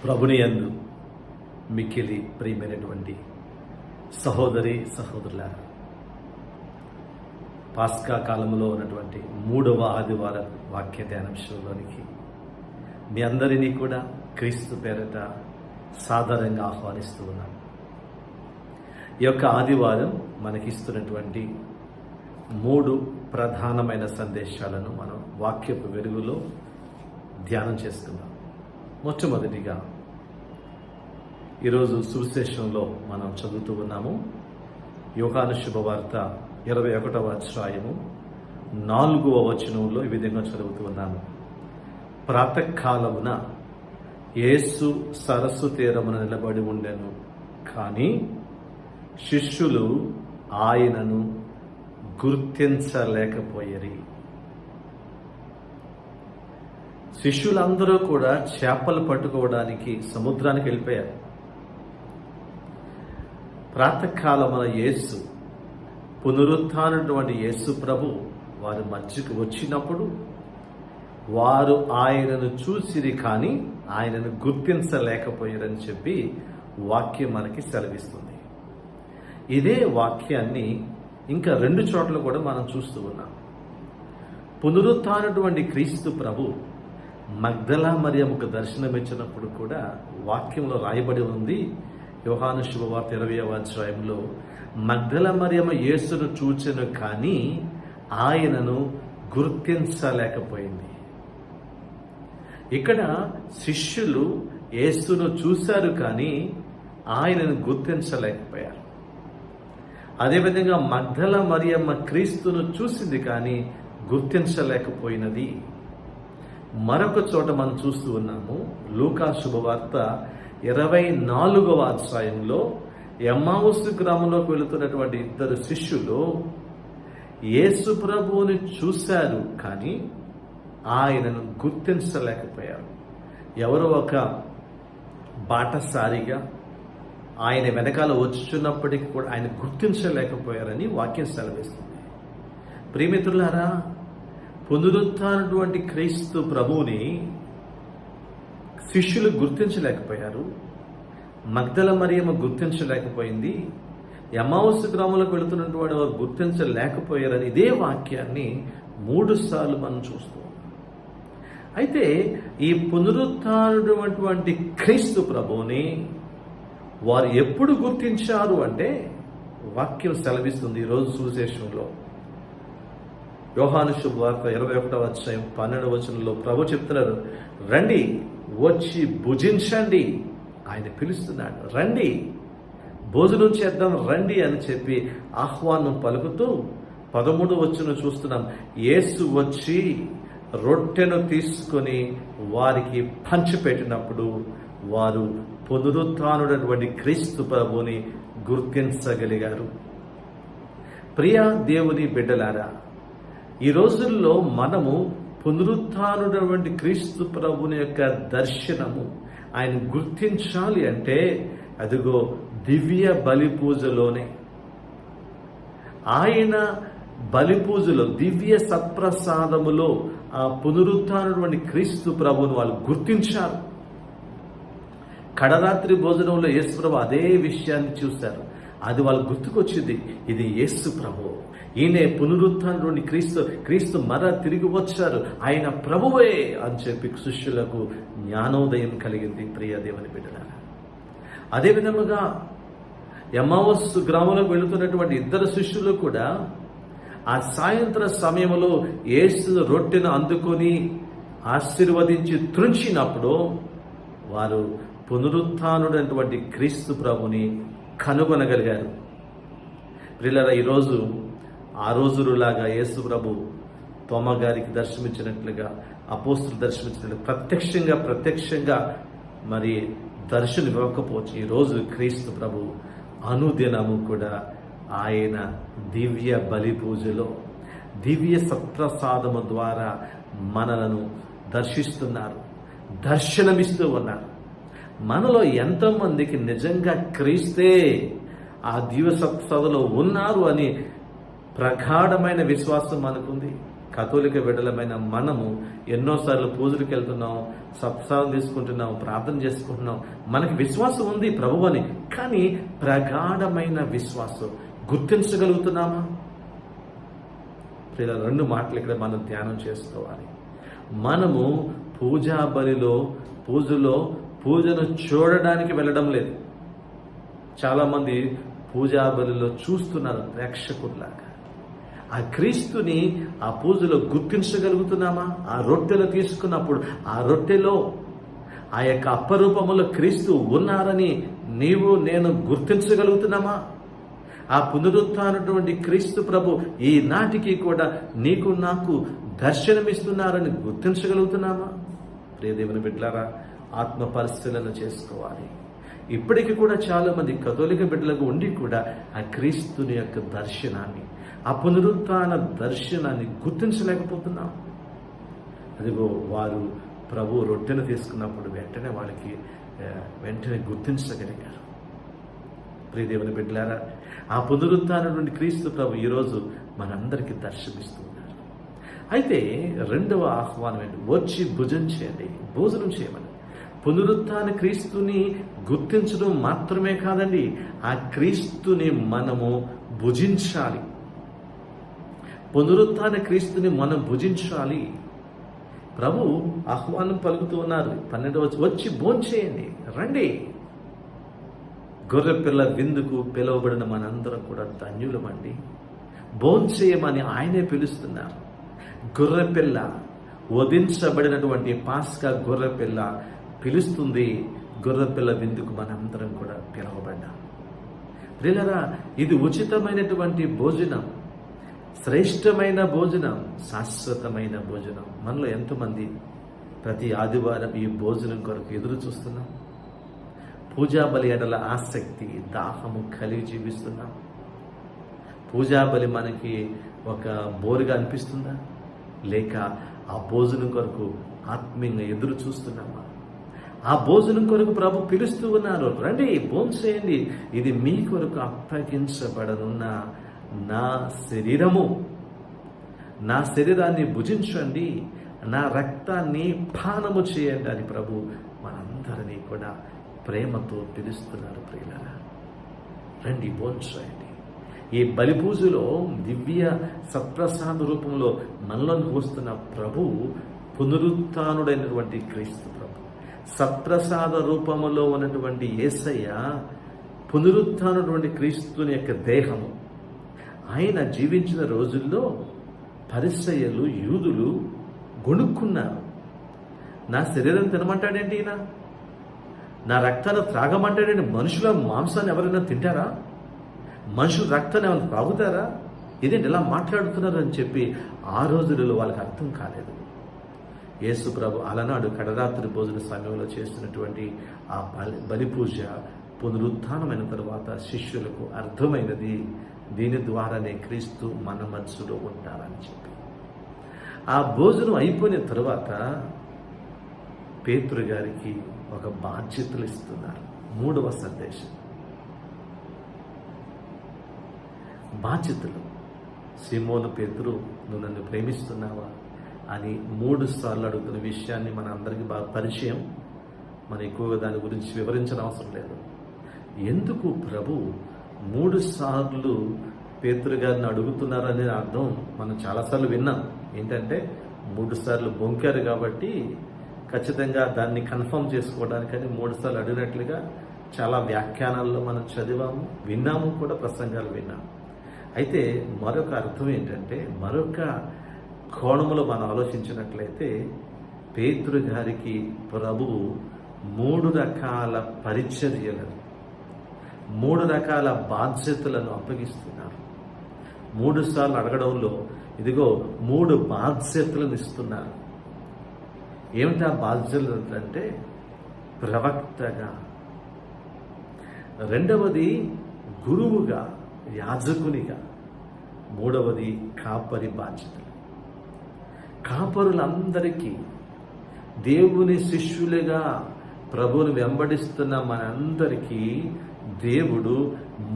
ప్రభుని యందు మిక్కిలి ప్రియమైనటువంటి సహోదరి సహోదరులారా, పాస్కా కాలంలో ఉన్నటువంటి 3వ ఆదివారం వాక్య ధ్యానాంశంలోనికి మీ అందరినీ కూడా క్రీస్తు పేరట సాదరంగా ఆహ్వానిస్తూ ఉన్నాను. ఈ యొక్క ఆదివారం మనకిస్తున్నటువంటి 3 ప్రధానమైన సందేశాలను మనం వాక్యపు వెలుగులో ధ్యానం చేసుకుందాం. మొట్టమొదటిగా ఈరోజు సువిశేషంలో మనం చదువుతూ ఉన్నాము. యోహాను శుభవార్త 21వ అధ్యాయము 4వ వచనంలో ఈ విధంగా చదువుతూ ఉన్నాము. ప్రాతకాలమున యేసు సరస్సు తీరమున నిలబడి ఉండెను, కానీ శిష్యులు ఆయనను గుర్తించలేకపోయిరి. శిష్యులందరూ కూడా చేపలు పట్టుకోవడానికి సముద్రానికి వెళ్ళిపోయారు. ప్రాతకాలమున యేసు, పునరుత్థానటువంటి యేసు ప్రభు వారి మధ్యకు వచ్చినప్పుడు వారు ఆయనను చూసిరి, కానీ ఆయనను గుర్తించలేకపోయారని చెప్పి వాక్యం మనకి సెలవిస్తుంది. ఇదే వాక్యాన్ని ఇంకా 2 చోట్ల కూడా మనం చూస్తూ ఉన్నాం. పునరుత్థానటువంటి క్రీస్తు ప్రభు మగ్దలా మరియమ్మకు దర్శనమిచ్చినప్పుడు కూడా వాక్యంలో రాయబడి ఉంది. యోహాను శుభవార్త 20వ అధ్యాయంలో మగ్దలా మరియమ్మ యేసును చూచెను, కానీ ఆయనను గుర్తించలేకపోయింది. ఇక్కడ శిష్యులు యేసును చూశారు, కానీ ఆయనను గుర్తించలేకపోయారు. అదేవిధంగా మగ్దలా మరియమ్మ క్రీస్తును చూసింది, కానీ గుర్తించలేకపోయినది. మరొక చోట మనం చూస్తూ ఉన్నాము. లూకా శుభవార్త 24వ అధ్యాయంలో ఎమ్మావుసు గ్రామంలోకి వెళుతున్నటువంటి 2 శిష్యులు యేసు ప్రభువుని చూశారు, కానీ ఆయనను గుర్తించలేకపోయారు. ఎవరో ఒక బాటసారిగా ఆయన వెనకాల వచ్చుచున్నప్పటికీ కూడా ఆయన గుర్తించలేకపోయారని వాక్యం సెలవిస్తుంది. ప్రియమిత్రులారా, పునరుత్థానటువంటి క్రీస్తు ప్రభువుని శిష్యులు గుర్తించలేకపోయారు. మగ్దల మరియమ్మ గుర్తించలేకపోయింది. ఎమ్మావుసు గ్రామంలోకి వెళుతున్నటువంటి వారు గుర్తించలేకపోయారని ఇదే వాక్యాన్ని 3 సార్లు మనం చూస్తాం. అయితే ఈ పునరుత్థానటువంటి క్రీస్తు ప్రభువుని వారు ఎప్పుడు గుర్తించారు అంటే వాక్యం సెలవిస్తుంది. ఈరోజు సువిశేషంలో యోహాను శుభవార్త 21వ అధ్యాయం 12వ వచనంలో ప్రభు చెప్తున్నారు, రండి వచ్చి భుజించండి. ఆయన పిలుస్తున్నాడు, రండి భోజనం చేద్దాం రండి అని చెప్పి ఆహ్వానం పలుకుతూ 13వ వచనం చూస్తున్నాం. యేసు వచ్చి రొట్టెను తీసుకొని వారికి పంచిపెట్టినప్పుడు వారు పునరుత్థానుడటువంటి క్రీస్తు ప్రభువుని గుర్తించగలిగారు. ప్రియ దేవుని బిడ్డలారా, ఈ రోజుల్లో మనము పునరుత్థానుడటువంటి క్రీస్తు ప్రభుని యొక్క దర్శనము ఆయన గుర్తించాలి అంటే అదిగో దివ్య బలి పూజలోనే. ఆయన బలి పూజలో దివ్య సత్ప్రసాదములో ఆ పునరుత్థానుడటువంటి క్రీస్తు ప్రభువును వాళ్ళు గుర్తించారు. కడరాత్రి భోజనంలో యేసు ప్రభు అదే విషయాన్ని చూశారు. అది వాళ్ళు గుర్తుకొచ్చింది, ఇది యేసు ప్రభు, ఈయనే పునరుత్థానటువంటి క్రీస్తు మర తిరిగి వచ్చారు, ఆయన ప్రభువే అని చెప్పి శిష్యులకు జ్ఞానోదయం కలిగింది. ప్రియ దేవుని బిడ్డలారా, అదే విధముగా ఎమ్మావుసు గ్రామంలోకి వెళుతున్నటువంటి 2 శిష్యులు కూడా ఆ సాయంత్ర సమయంలో యేసు రొట్టెను అందుకొని ఆశీర్వదించి త్రుంచినప్పుడు వారు పునరుత్థానుడైనటువంటి క్రీస్తు ప్రభుని కనుగొనగలిగారు. ప్రియులారా, ఈరోజు ఆ రోజులాగా యేసు ప్రభు తోమా గారికి దర్శనమిచ్చినట్లుగా, అపోస్తులు దర్శనమిచ్చినట్లుగా ప్రత్యక్షంగా మరి దర్శనం ఇవ్వకపోవచ్చు. ఈరోజు క్రీస్తు ప్రభు అనుదినము కూడా ఆయన దివ్య బలి పూజలో దివ్య సత్ప్రసాదము ద్వారా మనలను దర్శిస్తున్నారు, దర్శనమిస్తూ ఉన్నారు. మనలో ఎంతోమందికి నిజంగా క్రీస్తే ఆ దివ్య సత్ప్రసాదంలో ఉన్నారు అని ప్రగాఢమైన విశ్వాసం మనకుంది. కథోలిక బిడ్డలమైన మనము ఎన్నోసార్లు పూజలకు వెళ్తున్నాం, సత్సారం తీసుకుంటున్నాం, ప్రార్థన చేసుకుంటున్నాం, మనకి విశ్వాసం ఉంది ప్రభు అని. కానీ ప్రగాఢమైన విశ్వాసం గుర్తించగలుగుతున్నామా? ఇలా 2 మాటలు ఇక్కడ మనం ధ్యానం చేసుకోవాలి. మనము పూజా బలిలో పూజను చూడడానికి వెళ్ళడం లేదు. చాలామంది పూజా బలిలో చూస్తున్నారు ప్రేక్షకుల్లాగా. ఆ క్రీస్తుని ఆ పూజలో గుర్తించగలుగుతున్నామా? ఆ రొట్టెలు తీసుకున్నప్పుడు ఆ రొట్టెలో ఆ యొక్క అప్పరూపములో క్రీస్తు ఉన్నారని నీవు నేను గుర్తించగలుగుతున్నామా? ఆ పునరుత్థానటువంటి క్రీస్తు ప్రభు ఈనాటికి కూడా నీకు నాకు దర్శనమిస్తున్నారని గుర్తించగలుగుతున్నామా? ప్రియ దేవుని బిడ్డలారా, ఆత్మ పరిశీలన చేసుకోవాలి. ఇప్పటికీ కూడా చాలా మంది కథోలిక బిడ్డలకు ఉండి కూడా ఆ క్రీస్తుని యొక్క దర్శనాన్ని, ఆ పునరుత్థాన దర్శనాన్ని గుర్తించలేకపోతున్నాం. అదిగో వారు ప్రభు రొట్టెను తీసుకున్నప్పుడు వెంటనే వాళ్ళకి గుర్తించగలిగారు. ప్రియ దేవుని బిడ్డలారా, ఆ పునరుత్థానటువంటి క్రీస్తు ప్రభు ఈరోజు మనందరికీ దర్శనమిస్తున్నారు. అయితే 2వ ఆహ్వానం ఏంటి? వచ్చి భోజనం చేయమని. పునరుత్థాన క్రీస్తుని గుర్తించడం మాత్రమే కాదండి, ఆ క్రీస్తుని మనము భుజించాలి. పునరుత్థాన క్రీస్తుని మనం భుజించాలి. ప్రభు ఆహ్వానం పలుకుతూ ఉన్నారు. 12వ వచ్చి భోంచేయండి, రండి. గొర్రెపిల్ల విందుకు పిలువబడిన మనందరం కూడా ధన్యులమండి. భోంచేయమని ఆయనే పిలుస్తున్నారు. గొర్రెపిల్ల, వధించబడినటువంటి పాస్కా గొర్రెపిల్ల పిలుస్తుంది. గొర్రెపిల్ల విందుకు మనందరం కూడా పిలువబడ్డాం. ప్రియులారా, ఇది ఉచితమైనటువంటి భోజనం, శ్రేష్టమైన భోజనం, శాశ్వతమైన భోజనం. మనలో ఎంతమంది ప్రతి ఆదివారం ఈ భోజనం కొరకు ఎదురు చూస్తున్నాం? పూజా బలి ఎడల ఆసక్తి, దాహము కలిగి జీవిస్తున్నాం. పూజా బలి మనకి ఒక బోరుగా అనిపిస్తుందా? లేక ఆ భోజనం కొరకు ఆత్మీయంగా ఎదురు చూస్తున్నామా? ఆ భోజనం కొరకు ప్రభు పిలుస్తూ ఉన్నారు, రండి భోంచేయండి, ఇది మీ కొరకు అప్పగించబడనున్న నా శరీరము. నా శరీరాన్ని భుజించండి, నా రక్తాన్ని పానము చేయండి అని ప్రభు మనందరినీ కూడా ప్రేమతో పిలుస్తున్నారు. ప్రియులారా, రండి భోంచేయండి. ఈ బలి పూజలో దివ్య సత్ప్రసాద రూపంలో మనలోకి వస్తున్న ప్రభు పునరుత్థానుడైనటువంటి క్రీస్తు ప్రభు. సత్ప్రసాద రూపములో ఉన్నటువంటి యేసయ్య పునరుత్థానుడైనటువంటి క్రీస్తుని యొక్క దేహము. ఆయన జీవించిన రోజుల్లో పరిసయ్యులు, యూదులు గొణుక్కున్నారు. నా శరీరం తినమంటాడేంటి ఈయన? నా రక్తాన్ని త్రాగమంటాడేంటి? మనుషుల మాంసాన్ని ఎవరైనా తింటారా? మనుషుల రక్తాన్ని ఏమైనా త్రాగుతారా? ఇదేంటి ఇలా మాట్లాడుతున్నారు అని చెప్పి ఆ రోజులలో వాళ్ళకి అర్థం కాలేదు. యేసు ప్రభు అలనాడు కడరాత్రి భోజన సమయంలో చేస్తున్నటువంటి ఆ బలి పూజ పునరుత్థానమైన తరువాత శిష్యులకు అర్థమైనది, దీని ద్వారానే క్రీస్తు మన మధ్యలో ఉంటారని చెప్పి. ఆ భోజనం అయిపోయిన తరువాత పేతురు గారికి ఒక బాధ్యతలు ఇస్తున్నారు. 3వ సందేశం. బాధ్యతలు. సీమోను పేతురు, నువ్వు నన్ను ప్రేమిస్తున్నావా అని 3 సార్లు అడుగుతున్న విషయాన్ని మన అందరికీ బాగా పరిచయం. మనం ఎక్కువగా దాని గురించి వివరించిన అవసరం లేదు. ఎందుకు ప్రభు 3 సార్లు పేతురు గారిని అడుగుతున్నారనే అర్థం మనం చాలాసార్లు విన్నాం. ఏంటంటే 3 సార్లు బొంకారు కాబట్టి ఖచ్చితంగా దాన్ని కన్ఫర్మ్ చేసుకోవడానికని 3 సార్లు అడిగినట్లుగా చాలా వ్యాఖ్యానాల్లో మనం చదివాము, విన్నాము కూడా, ప్రసంగాలు విన్నాము. అయితే మరొక అర్థం ఏంటంటే, మరొక కోణంలో మనం ఆలోచించినట్లయితే పేతురు గారికి ప్రభువు 3 రకాల పరిచర్యలను, 3 రకాల బాధ్యతలను అప్పగిస్తున్నారు. 3 సార్లు అడగడంలో ఇదిగో 3 బాధ్యతలను ఇస్తున్నారు. ఏమిటా బాధ్యతలు అంటే, ప్రవక్తగా, 2వది గురువుగా, యాజకునిగా, 3వది కాపరి బాధ్యతలు. కాపరులందరికీ, దేవుని శిష్యులుగా ప్రభువుని వెంబడిస్తున్న మనందరికీ దేవుడు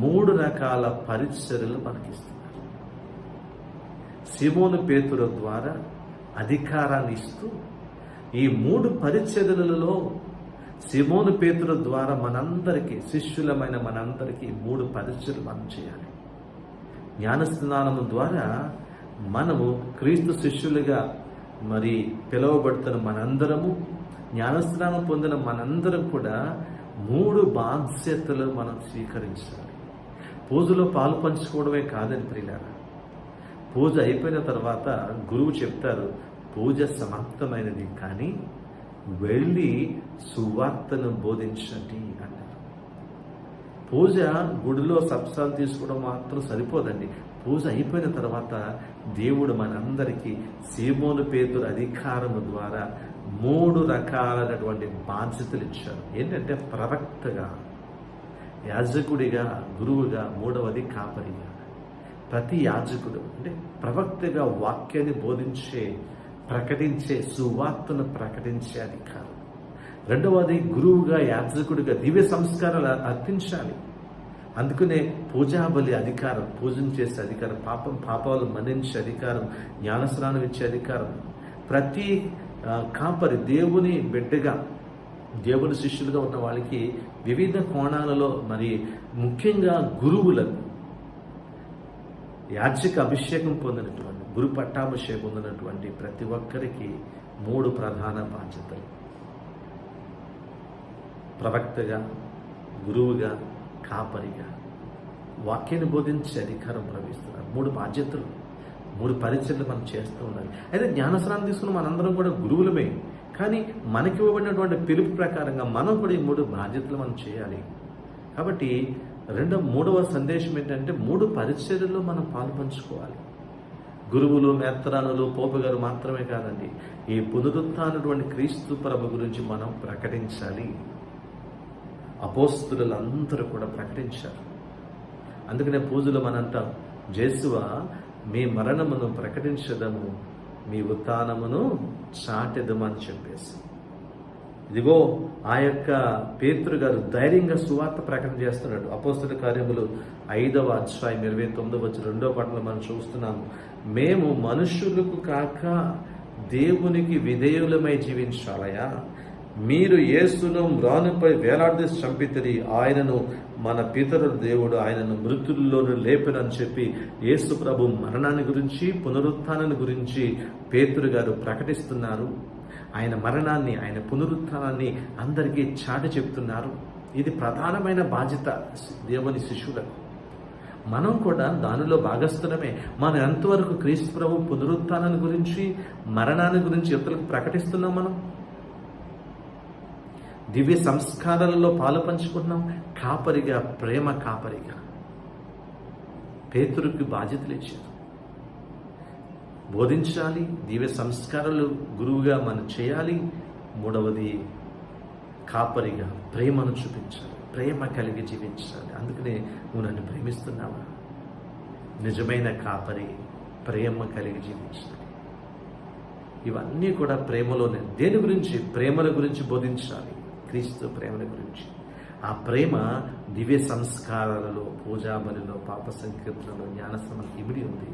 3 రకాల పరిచర్యలు మనకిస్తున్నారు. సీమోను పేతురు ద్వారా అధికారాన్ని ఇస్తూ ఈ 3 పరిచర్యలలో సీమోను పేతురు ద్వారా మనందరికీ, శిష్యులమైన మనందరికీ 3 పరిచర్యలు మనం చేయాలి. జ్ఞానస్నానము ద్వారా మనము క్రీస్తు శిష్యులుగా మరి పిలువబడుతున్న మనందరము, జ్ఞానస్నానం పొందిన మనందరం కూడా 3 బాధ్యతలు మనం స్వీకరించాలి. పూజలో పాలు పంచుకోవడమే కాదని ప్రియులారా, పూజ అయిపోయిన తర్వాత గురువు చెప్తారు, పూజ సమాప్తమైనది, కానీ వెళ్ళి సువార్తను బోధించండి అంటారు. పూజ గుడిలో సప్సాలు తీసుకోవడం మాత్రం సరిపోదండి. పూజ అయిపోయిన తర్వాత దేవుడు మనందరికీ సీమోను పేతురు అధికారము ద్వారా 3 రకాలైనటువంటి బాధ్యతలు ఇచ్చారు. ఏంటంటే ప్రవక్తగా, యాజకుడిగా, గురువుగా, 3వది కాపరిగా. ప్రతి యాజకుడు అంటే ప్రవక్తగా వాక్యాన్ని బోధించే, ప్రకటించే, సువార్తను ప్రకటించే అధికారం. 2వది గురువుగా, యాజకుడిగా దివ్య సంస్కారాలు అర్పించాలి. అందుకనే పూజాబలి అధికారం, పూజను చేసే అధికారం, పాపాలు మన్నించే అధికారం, జ్ఞానస్నానం ఇచ్చే అధికారం. ప్రతి కాపరి దేవుని బిడ్డగా, దేవుని శిష్యులుగా ఉన్న వాళ్ళకి వివిధ కోణాలలో, మరి ముఖ్యంగా గురువులకు యాజక అభిషేకం పొందినటువంటి, గురు పట్టాభిషేకం పొందినటువంటి ప్రతి ఒక్కరికి 3 ప్రధాన బాధ్యతలు. ప్రవక్తగా, గురువుగా, కాపరిగా వాక్యాన్ని బోధించే అధికారం ప్రవహిస్తున్నారు. 3 బాధ్యతలు, 3 పరిచర్యలు మనం చేస్తూ ఉండాలి. అయితే జ్ఞానస్నానం తీసుకున్న మనందరం కూడా గురువులమే, కానీ మనకి ఇవ్వబడినటువంటి పిలుపు ప్రకారంగా మనం కూడా ఈ 3 బాధ్యతలు మనం చేయాలి. కాబట్టి 3వ సందేశం ఏంటంటే 3 పరిచర్యల్లో మనం పాలు పంచుకోవాలి. గురువులు, మెత్రానులు, పోపుగారు మాత్రమే కాదండి, ఈ పునరుత్థానటువంటి క్రీస్తు ప్రభు గురించి మనం ప్రకటించాలి. అపోస్తలులందరూ కూడా ప్రకటించారు. అందుకనే పూజలు మనంటాం, జేసువా మీ మరణమును ప్రకటించదము, మీ ఉత్థానమును చాటెదము అని చెప్పేసి. ఇదిగో ఆ యొక్క పేతురు గారు ధైర్యంగా సువార్త ప్రకటన చేస్తున్నాడు. అపోస్తల కార్యములు 5వ అధ్యాయం 29-2 మనం చూస్తున్నాము. మేము మనుషులకు కాక దేవునికి విధేయులమై జీవించాలయా? మీరు యేసును మ్రానుపై వేలాడదీసి చంపితిరి, ఆయనను మన పితరుల దేవుడు ఆయనను మృతుల్లోనూ లేపెనని చెప్పి యేసు ప్రభు మరణాన్ని గురించి, పునరుత్థానాన్ని గురించి పేతురు గారు ప్రకటిస్తున్నారు. ఆయన మరణాన్ని, ఆయన పునరుత్థానాన్ని అందరికీ చాటి చెప్తున్నారు. ఇది ప్రధానమైన బాధ్యత దేవుని శిష్యులకు. మనం కూడా దానిలో భాగస్థులమే. మనం ఎంతవరకు క్రీస్తు ప్రభు పునరుత్థానాన్ని గురించి, మరణాన్ని గురించి ఇతరులకు ప్రకటిస్తున్నాం. మనం దివ్య సంస్కారాలలో పాలు పంచుకున్నాం. కాపరిగా, ప్రేమ కాపరిగా పేతురుకి బాధ్యతలు ఇచ్చారు. బోధించాలి, దివ్య సంస్కారాలు గురువుగా మనం చేయాలి. 3వది కాపరిగా ప్రేమను చూపించాలి, ప్రేమ కలిగి జీవించాలి. అందుకనే నువ్వు నన్ను ప్రేమిస్తున్నావా? నిజమైన కాపరి ప్రేమ కలిగి జీవించాలి. ఇవన్నీ కూడా ప్రేమలోనే. దేని గురించి? ప్రేమల గురించి బోధించాలి, క్రీస్తు ప్రేమల గురించి. ఆ ప్రేమ దివ్య సంస్కారాలలో, పూజాబలిలో, పాప సంకీర్తనలో, జ్ఞానస్నానం ఇమిడి ఉంది.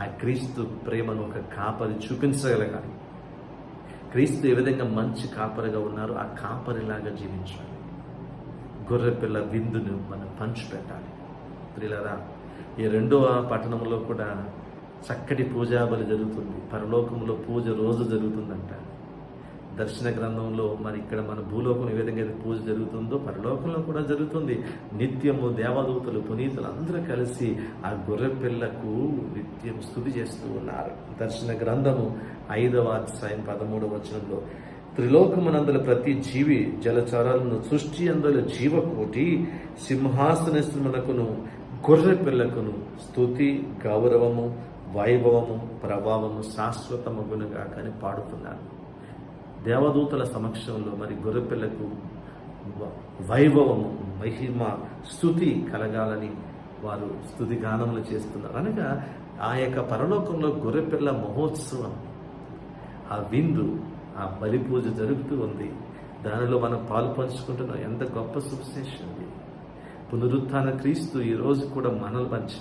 ఆ క్రీస్తు ప్రేమను ఒక కాపరి చూపించగలగాలి. క్రీస్తు ఏ విధంగా మంచి కాపరిగా ఉన్నారో ఆ కాపరిలాగా జీవించాలి. గొర్రెపిల్ల విందును మనం పంచిపెట్టాలి. ప్రియులారా, ఈ 2వ పట్టణంలో కూడా చక్కటి పూజాబలి జరుగుతుంది. పరలోకంలో పూజ రోజు జరుగుతుందంట. దర్శన గ్రంథంలో మరి ఇక్కడ మన భూలోకం ఏ విధంగా పూజ జరుగుతుందో పరలోకంలో కూడా జరుగుతుంది. నిత్యము దేవదూతలు, పునీతులు అందరూ కలిసి ఆ గొర్రె పిల్లకు నిత్యం స్తుతి చేస్తూ ఉన్నారు. దర్శన గ్రంథము 5వ అధ్యాయం 13వ వచనంలో, త్రిలోకమునందుల ప్రతి జీవి, జలచరాలను, సృష్టి అందుల జీవకోటి, సింహాసనమునకును గొర్రె పిల్లకును స్తుతి, గౌరవము, వైభవము, ప్రభావము శాశ్వతమగునుగా కానీ పాడుతున్నారు. దేవదూతల సమక్షంలో మరి గొర్రెపిల్లకు వైభవము, మహిమ, స్తుతి కలగాలని వారు స్తుతి గానములు చేస్తున్నారు. అనగా ఆ యొక్క పరలోకంలో గొర్రెపిల్ల మహోత్సవం, ఆ విందు, ఆ బలి పూజ జరుగుతూ ఉంది. దానిలో మనం పాలు పంచుకుంటున్నాం. ఎంత గొప్ప సువిశేషం ఇది. పునరుత్థాన క్రీస్తు ఈరోజు కూడా మనల మధ్య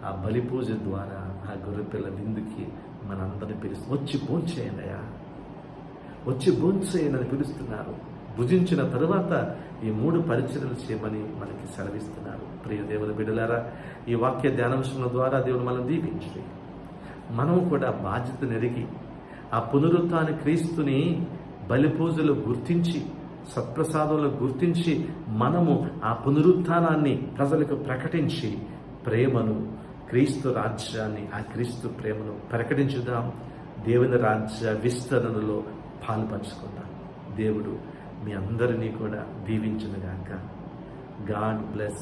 ఆ బలి పూజ ద్వారా ఆ గొర్రెపిల్ల విందుకి మనందరిని పిలుస్తూ వచ్చి భోంచేయండి అయ్యా, వచ్చి భోంచేయండి అని పిలుస్తున్నారు. భుజించిన తరువాత ఈ 3 పరిచర్యలు చేయమని మనకి సెలవిస్తున్నారు. ప్రియ దేవుని బిడ్డలారా, ఈ వాక్య ధ్యానాంశం ద్వారా దేవుడు మనం దీవించి మనం కూడా బాధ్యతను ఎరిగి ఆ పునరుత్థాన క్రీస్తుని బలి పూజలు గుర్తించి, సత్ప్రసాదంలో గుర్తించి మనము ఆ పునరుత్థానాన్ని ప్రజలకు ప్రకటించి ప్రేమను, క్రీస్తు రాజ్యాన్ని, ఆ క్రీస్తు ప్రేమను ప్రకటించుదాం. దేవుని రాజ్య విస్తరణలో పాలుపంచుకుందాం. దేవుడు మీ అందరినీ కూడా దీవించునుగాక. God bless.